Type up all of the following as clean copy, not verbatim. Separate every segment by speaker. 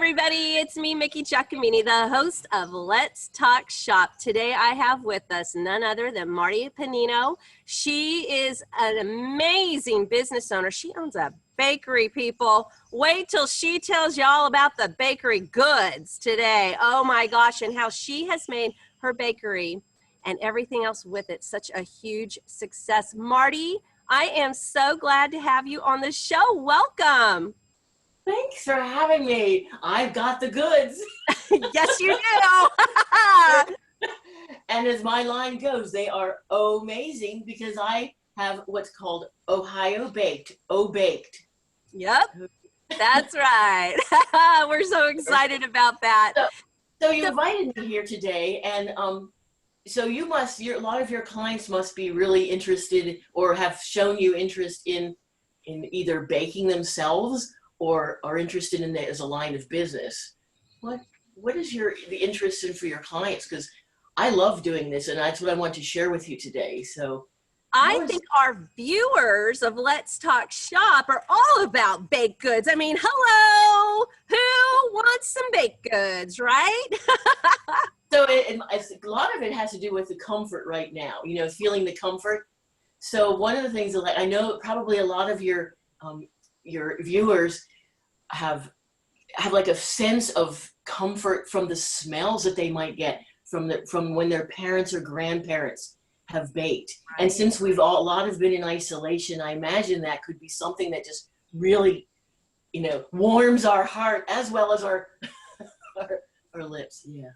Speaker 1: everybody. It's me, Mickie Giacomini, the host of Let's Talk Shop. Today I have with us none other than Marti Pineno. She is an amazing business owner. She owns a bakery, people. Wait till she tells you all about the bakery goods today. Oh my gosh, and how she has made her bakery and everything else with it such a huge success. Marti, I am so glad to have you on the show. Welcome.
Speaker 2: Thanks for having me. I've got the goods.
Speaker 1: Yes, you do.
Speaker 2: And as my line goes, they are amazing because I have what's called Ohio baked, baked.
Speaker 1: Yep, that's right. We're so excited about that.
Speaker 2: So you invited me here today, and so you must, a lot of your clients must be really interested or have shown you interest in either baking themselves or are interested in it as a line of business. What is the interest in for your clients? Because I love doing this, and that's what I want to share with you today. So
Speaker 1: I think our viewers of Let's Talk Shop are all about baked goods. I mean, hello, who wants some baked goods, right?
Speaker 2: So a lot of it has to do with the comfort right now, feeling the comfort. So one of the things that I know probably a lot of your viewers have like a sense of comfort from the smells that they might get from when their parents or grandparents have baked. Right. And since a lot have been in isolation, I imagine that could be something that just really, warms our heart as well as our our lips. Yeah.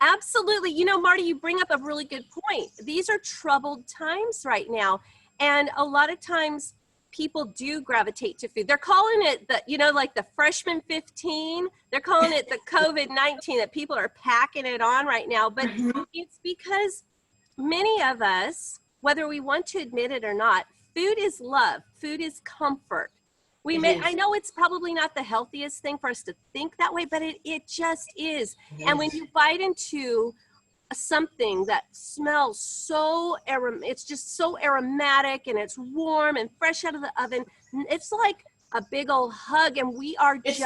Speaker 1: Absolutely. Marti, you bring up a really good point. These are troubled times right now. And a lot of times people do gravitate to food. They're calling it like the freshman 15. They're calling it the COVID-19 that people are packing it on right now. But it's because many of us, whether we want to admit it or not, food is love. Food is comfort. I know it's probably not the healthiest thing for us to think that way, but it just is. And when you bite into something that smells it's just so aromatic and it's warm and fresh out of the oven, it's like a big old hug, and it's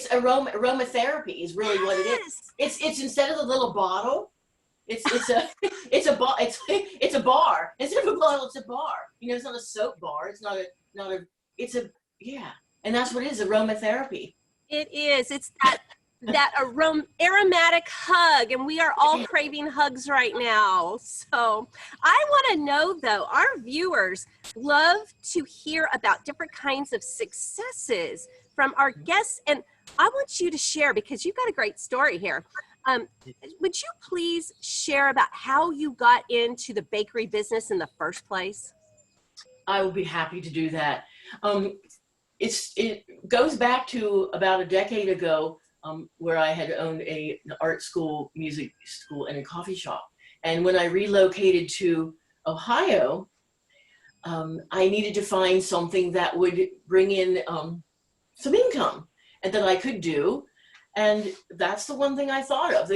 Speaker 2: aromatherapy is really what it is. It's instead of the little bottle, it's a bar. Instead of a bottle, it's a bar. It's not a soap bar. And that's what it is, aromatherapy.
Speaker 1: It is. It's that aromatic hug, and we are all craving hugs right now. So I want to know, though, our viewers love to hear about different kinds of successes from our guests, and I want you to share, because you've got a great story here. Would you please share about how you got into the bakery business in the first place?
Speaker 2: I will be happy to do that. It goes back to about a decade ago, where I had owned an art school, music school, and a coffee shop. And when I relocated to Ohio, I needed to find something that would bring in some income and that I could do. And that's the one thing I thought of.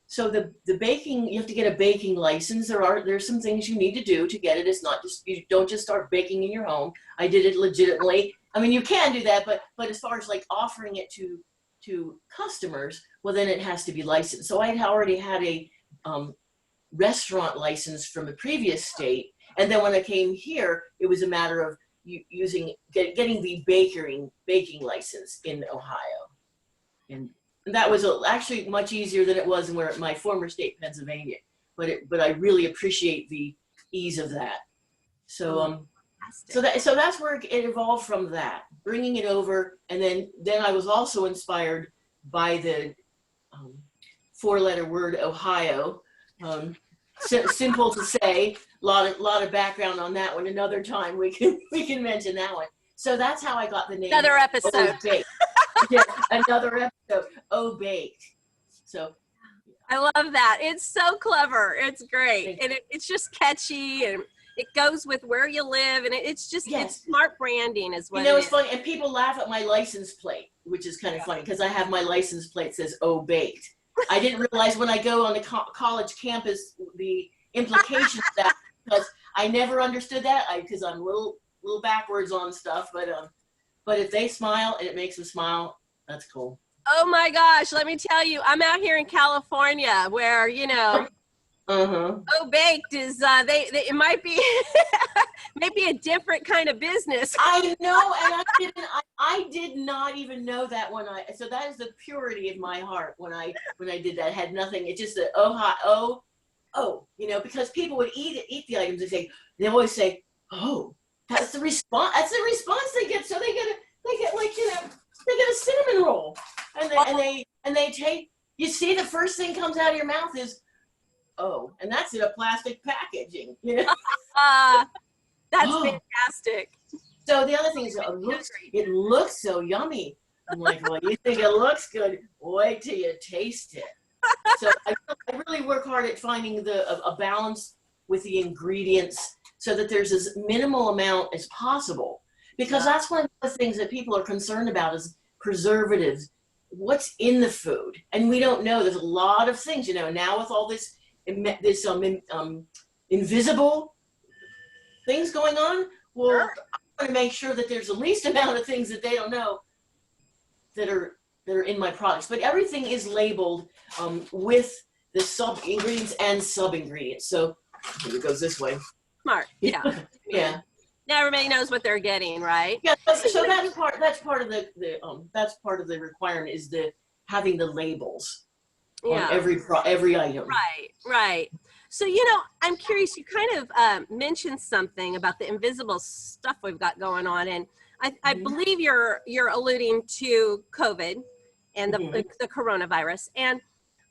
Speaker 2: So the baking, you have to get a baking license. There's some things you need to do to get it. It's not just, you don't just start baking in your home. I did it legitimately. I mean, you can do that, but as far as like offering it to customers, well, then it has to be licensed. So I had already had a restaurant license from the previous state. And then when I came here, it was a matter of getting the baking license in Ohio. And that was actually much easier than it was in my former state, Pennsylvania. But I really appreciate the ease of that. So so that's where it evolved from that, bringing it over, and then I was also inspired by the four-letter word Ohio. Simple to say, lot of background on that one. Another time we can mention that one. So that's how I got the name.
Speaker 1: Another episode.
Speaker 2: Yeah, another episode. Baked. So
Speaker 1: I love that. It's so clever. It's great, and it's just catchy, and it goes with where you live, and it's just it's smart branding as well.
Speaker 2: It's funny, and people laugh at my license plate, which is kind of funny because I have my license plate says baked. I didn't realize when I go on the college campus the implications of that, because I never understood that because I'm a little backwards on stuff, but if they smile and it makes them smile, that's cool.
Speaker 1: Oh my gosh, let me tell you, I'm out here in California where, you know, Oh Baked is it might be maybe a different kind of business.
Speaker 2: I know, and I did not even know that so that is the purity of my heart when I did that. It had nothing. It just said, you know, because people would eat the items. They always say, oh, that's the response. That's the response they get. So they get like, you know, they get a cinnamon roll, and they take. You see, the first thing comes out of your mouth is, oh, and that's in a plastic packaging. You know,
Speaker 1: that's fantastic.
Speaker 2: So the other thing is, it looks so yummy. I'm like, well, you think it looks good? Wait till you taste it. So I really work hard at finding a balance with the ingredients so that there's as minimal amount as possible. Because that's one of the things that people are concerned about is preservatives. What's in the food? And we don't know. There's a lot of things, you know, now with all this invisible things going on. Well, I want to make sure that there's the least amount of things that they don't know that are in my products. But everything is labeled with the sub-ingredients and sub-ingredients. So here it goes this way.
Speaker 1: Smart. Yeah.
Speaker 2: Yeah.
Speaker 1: Now everybody knows what they're getting, right?
Speaker 2: Yeah. So that's part of the requirement is having the labels on every item.
Speaker 1: Right. So, you know, I'm curious, you kind of mentioned something about the invisible stuff we've got going on. And I believe you're alluding to COVID and the coronavirus. And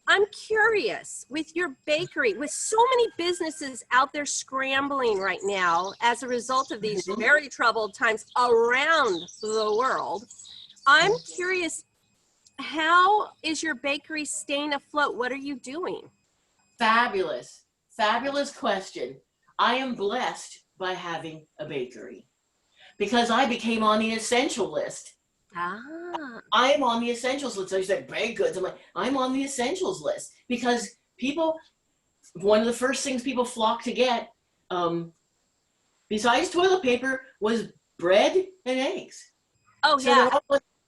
Speaker 1: I'm curious, with your bakery, with so many businesses out there scrambling right now as a result of these very troubled times around the world, I'm curious, how is your bakery staying afloat? What are you doing?
Speaker 2: Fabulous question. I am blessed by having a bakery because I became on the essential list. I am on the essentials list. So you said baked goods. I'm like, I'm on the essentials list because one of the first things people flock to get, besides toilet paper, was bread and eggs.
Speaker 1: Oh, so yeah.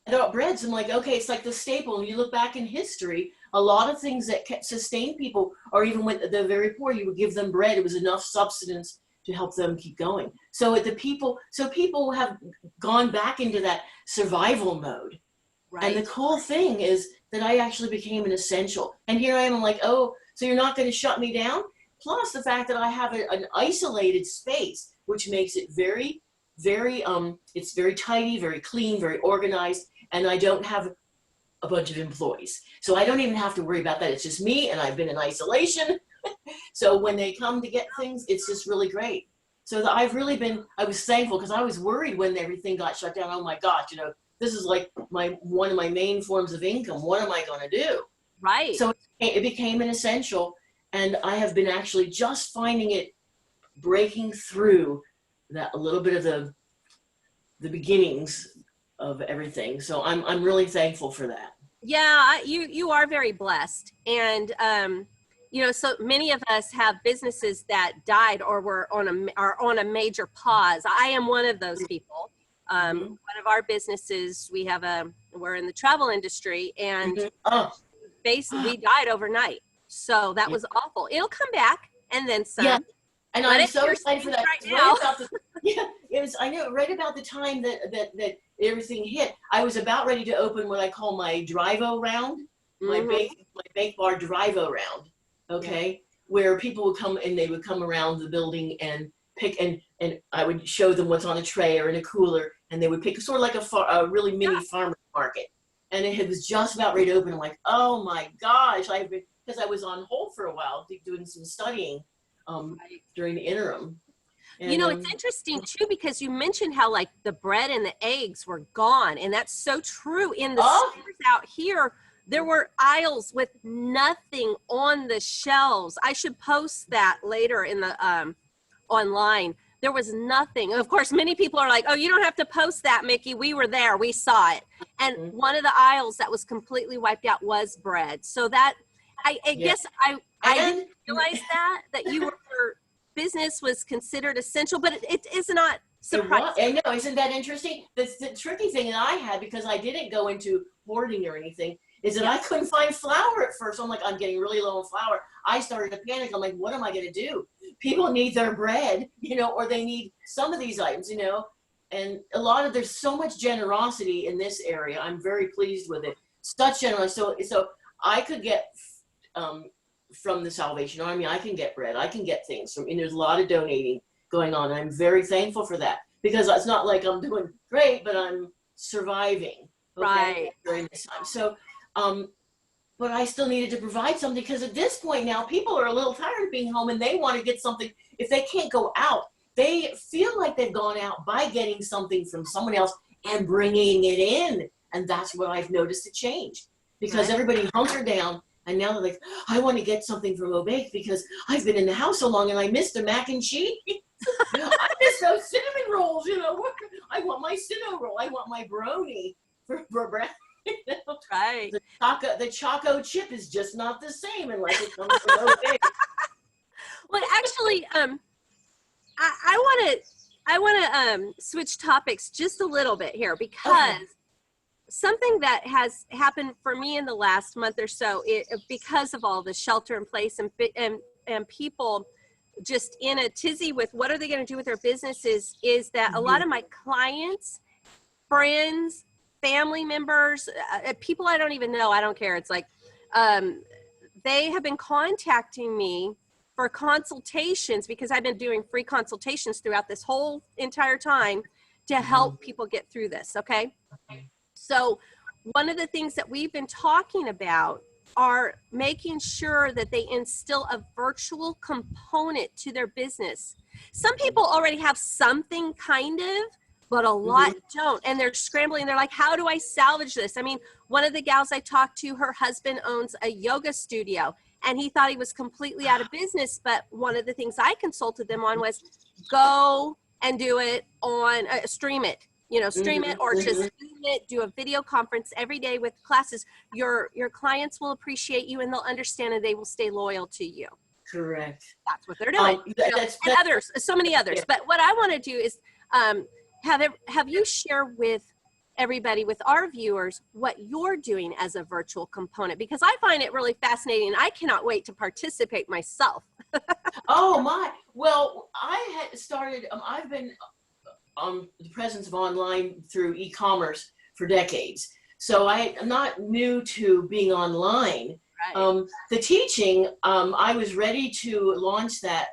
Speaker 2: They're all breads. I'm like, okay, it's like the staple. And you look back in history, a lot of things that sustain people, or even when the very poor, you would give them bread. It was enough substance to help them keep going. So people have gone back into that survival mode. Right. And the cool thing is that I actually became an essential. And here I am, I'm like, oh, so you're not going to shut me down? Plus the fact that I have an isolated space, which makes it very, very, it's very tidy, very clean, very organized. And I don't have a bunch of employees. So I don't even have to worry about that. It's just me, and I've been in isolation. So when they come to get things, it's just really great. So I was thankful because I was worried when everything got shut down. Oh my gosh, you know, this is like one of my main forms of income. What am I going to do?
Speaker 1: Right.
Speaker 2: So it became an essential, and I have been actually just finding it breaking through that a little bit of the beginnings of everything. So I'm really thankful for that.
Speaker 1: Yeah, you are very blessed. And you know, so many of us have businesses that died or are on a major pause. I am one of those people. One of our businesses, we're in the travel industry, and basically we died overnight. So that was awful. It'll come back and then some. Yeah.
Speaker 2: And I'm so excited for that. Right now. I know right about the time that everything hit. I was about ready to open what I call my drive-o round, my bake bar drive-o round. Okay, where people would come and they would come around the building and pick, and I would show them what's on a tray or in a cooler, and they would pick, sort of like a really mini farmer's market. And it was just about ready to open. I'm like, oh my gosh, because I was on hold for a while doing some studying during the interim. And,
Speaker 1: you know, it's interesting too, because you mentioned how like the bread and the eggs were gone, and that's so true. In the stores out here, there were aisles with nothing on the shelves. I should post that later in the online. There was nothing. Of course, many people are like, oh, you don't have to post that, Mickie. We were there. We saw it. And one of the aisles that was completely wiped out was bread. So that, I guess I didn't realize that your business was considered essential, but it is not
Speaker 2: It was, I
Speaker 1: surprising.
Speaker 2: know, isn't that interesting? The tricky thing that I had, because I didn't go into hoarding or anything, is that I
Speaker 1: Yes.
Speaker 2: couldn't find flour at first. I'm like, I'm getting really low on flour. I started to panic. I'm like, what am I going to do? People need their bread, or they need some of these items, and there's so much generosity in this area. I'm very pleased with it. Such generosity. So I could get, from the Salvation Army, I can get bread. I can get things and there's a lot of donating going on. And I'm very thankful for that, because it's not like I'm doing great, but I'm surviving. Okay,
Speaker 1: Right.
Speaker 2: during this time. So, but I still needed to provide something, because at this point now, people are a little tired of being home and they want to get something. If they can't go out, they feel like they've gone out by getting something from someone else and bringing it in. And that's what I've noticed a change, because
Speaker 1: Right.
Speaker 2: everybody hunkered down. And now they're like, I want to get something from Obake because I've been in the house so long and I missed the mac and cheese. I miss those cinnamon rolls, I want my Cinno roll. I want my brony for breakfast.
Speaker 1: Right.
Speaker 2: The Choco chip is just not the same unless it comes from Obake.
Speaker 1: Well, actually, I want to switch topics just a little bit here, because something that has happened for me in the last month or so, because of all the shelter in place and people just in a tizzy with what are they going to do with their businesses, is that a lot of my clients, friends, family members, people I don't even know, I don't care. It's like they have been contacting me for consultations, because I've been doing free consultations throughout this whole entire time to help people get through this. Okay. So one of the things that we've been talking about are making sure that they instill a virtual component to their business. Some people already have something kind of, but a lot don't. And they're scrambling. They're like, how do I salvage this? I mean, one of the gals I talked to, her husband owns a yoga studio, and he thought he was completely out of business. But one of the things I consulted them on was go and do it on stream it. Stream it, or just Zoom it, do a video conference every day with classes. Your clients will appreciate you and they'll understand, and they will stay loyal to you.
Speaker 2: Correct.
Speaker 1: That's what they're doing. And others, so many others. Yeah. But what I want to do is have you share with everybody, with our viewers, what you're doing as a virtual component, because I find it really fascinating and I cannot wait to participate myself.
Speaker 2: Oh my. Well, I had started, I've been the presence of online through e-commerce for decades. So I'm not new to being online. Right. The teaching, I was ready to launch that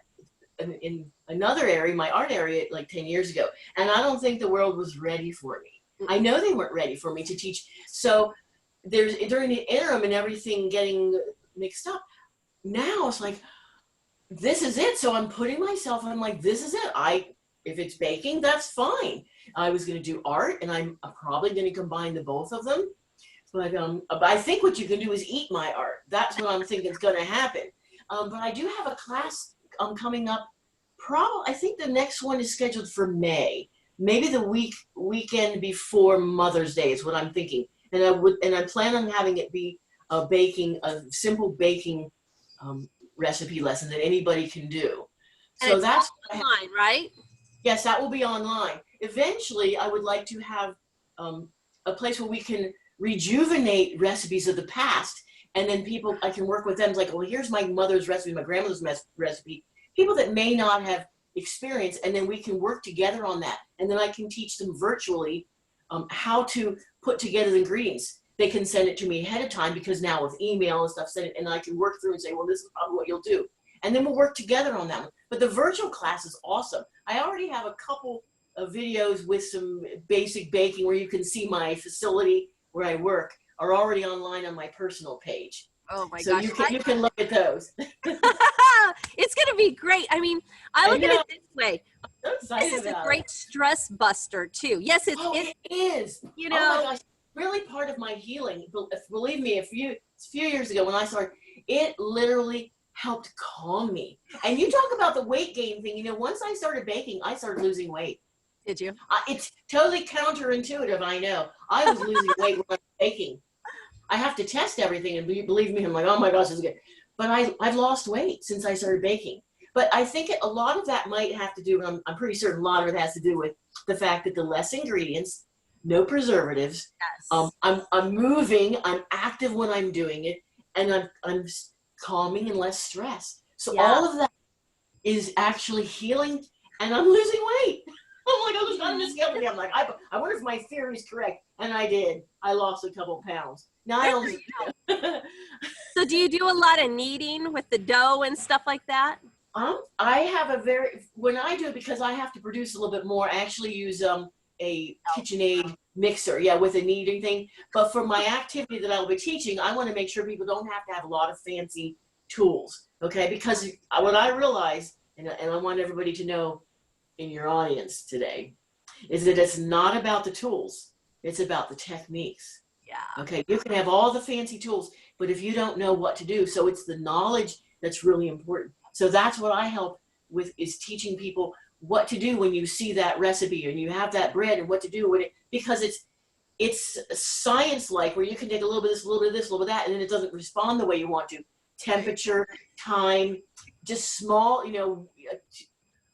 Speaker 2: in another area, my art area, like 10 years ago. And I don't think the world was ready for me. I know they weren't ready for me to teach. So during the interim and everything getting mixed up, now it's like, this is it. So I'm putting myself, I'm like, this is it. If it's baking, that's fine. I was going to do art, and I'm probably going to combine the both of them. But I think what you can do is eat my art. That's what I'm thinking is going to happen. But I do have a class coming up. I think the next one is scheduled for May. Maybe the weekend before Mother's Day is what I'm thinking. And I plan on having it be a simple baking recipe lesson that anybody can do.
Speaker 1: And so that's online, right?
Speaker 2: Yes, that will be online. Eventually, I would like to have a place where we can rejuvenate recipes of the past, and then I can work with them. It's like, well, here's my mother's recipe, my grandmother's recipe. People that may not have experience, and then we can work together on that. And then I can teach them virtually how to put together the ingredients. They can send it to me ahead of time, because now with email and stuff, and I can work through and say, well, this is probably what you'll do. And then we'll work together on that one. But the virtual class is awesome. I already have a couple of videos with some basic baking where you can see my facility where I work are already online on my personal page.
Speaker 1: Oh my
Speaker 2: gosh. So you can look at those.
Speaker 1: It's going to be great. I mean, I look at it this way. This is a great stress buster too. Yes, it
Speaker 2: is. Oh my gosh. Really part of my healing. Believe me, a few years ago when I started, it literally helped calm me. And you talk about the weight gain thing. Once I started baking, I started losing weight.
Speaker 1: Did you?
Speaker 2: It's totally counterintuitive, I know. I was losing weight when I was baking. I have to test everything, and believe me, I'm like, oh my gosh, this is good. But I've lost weight since I started baking. But I think a lot of that might have to do, and I'm pretty certain a lot of it has to do with the fact that the less ingredients, no preservatives,
Speaker 1: Yes.
Speaker 2: I'm moving, I'm active when I'm doing it, and I'm calming and less stressed. So
Speaker 1: Yeah.
Speaker 2: all of that is actually healing, and I'm losing weight. I'm like, I was on the scale today. I'm like, I wonder if my theory is correct. And I did. I lost a couple pounds. Now I don't.
Speaker 1: So do you do a lot of kneading with the dough and stuff like that?
Speaker 2: I have when I do it, because I have to produce a little bit more, I actually use a KitchenAid mixer, yeah, with a kneading thing. But for my activity that I'll be teaching, I want to make sure people don't have to have a lot of fancy tools, okay? Because what I realize, and I want everybody to know in your audience today, is that it's not about the tools, it's about the techniques.
Speaker 1: Yeah.
Speaker 2: Okay, you can have all the fancy tools, but if you don't know what to do, so it's the knowledge that's really important. So that's what I help with, is teaching people what to do when you see that recipe and you have that bread, and what to do with it, because it's science-like, where you can take a little bit of this, a little bit of this, a little bit of that, and then it doesn't respond the way you want to. Temperature, time, just small,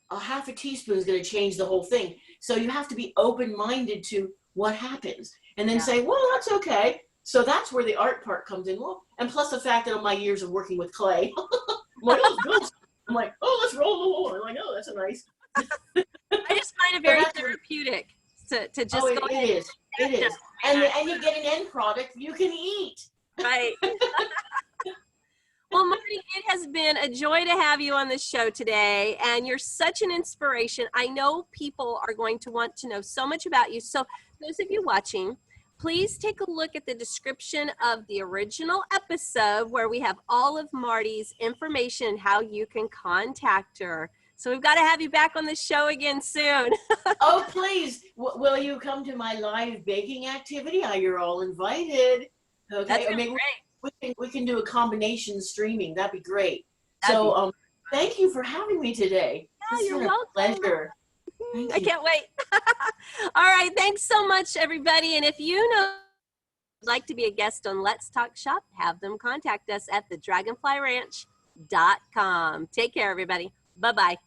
Speaker 2: a half a teaspoon is going to change the whole thing. So you have to be open-minded to what happens, and then say, well, that's okay. So that's where the art part comes in. Well, and plus the fact that on my years of working with clay, I'm like, let's roll the whole. I'm like, oh, that's a nice.
Speaker 1: I just find it very therapeutic to just go ahead.
Speaker 2: It is. And you get an end product you can eat.
Speaker 1: Right. Well, Marti, it has been a joy to have you on this show today, and you're such an inspiration. I know people are going to want to know so much about you. So those of you watching, please take a look at the description of the original episode, where we have all of Marti's information and how you can contact her. So we've got to have you back on the show again soon.
Speaker 2: Oh, please. Will you come to my live baking activity? You're all invited. Okay.
Speaker 1: That's
Speaker 2: or maybe
Speaker 1: great.
Speaker 2: we can do a combination streaming. That'd be great. So thank you for having me today.
Speaker 1: Yeah, you're welcome.
Speaker 2: Pleasure.
Speaker 1: I can't wait. All right. Thanks so much, everybody. And if you know would like to be a guest on Let's Talk Shop, have them contact us at thedragonflyranch.com. Take care, everybody. Bye-bye.